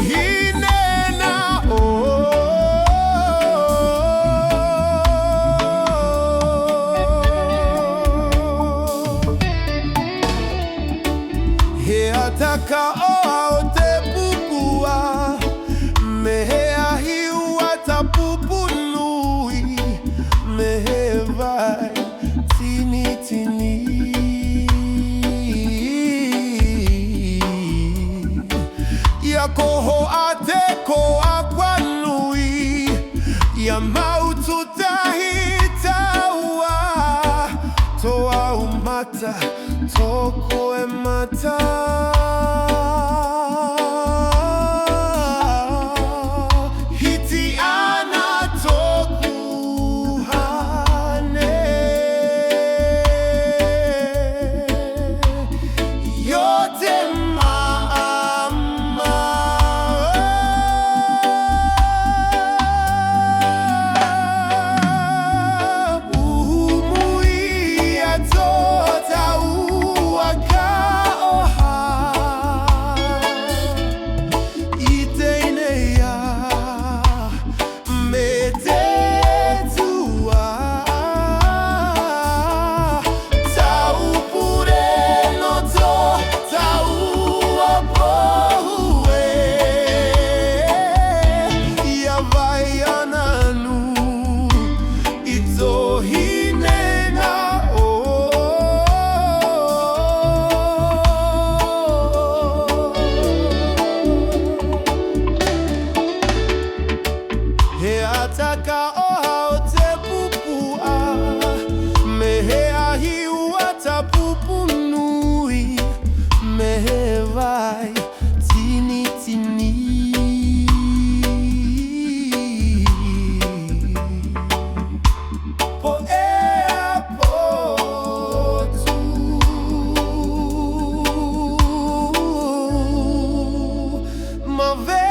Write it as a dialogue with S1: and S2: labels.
S1: Hinena'o. He ataka o te pupua, me he ahi wata pupu nui, me he vai tini tini. Ia koho ate ko akwa nui, ia mautu tahitaua, toa umata, toko e mata. Vai Ananu, ito Hinena'o. He ataka o hao te pupua, me he ahi wata pupu nui, me he vai tini tini. Uma vez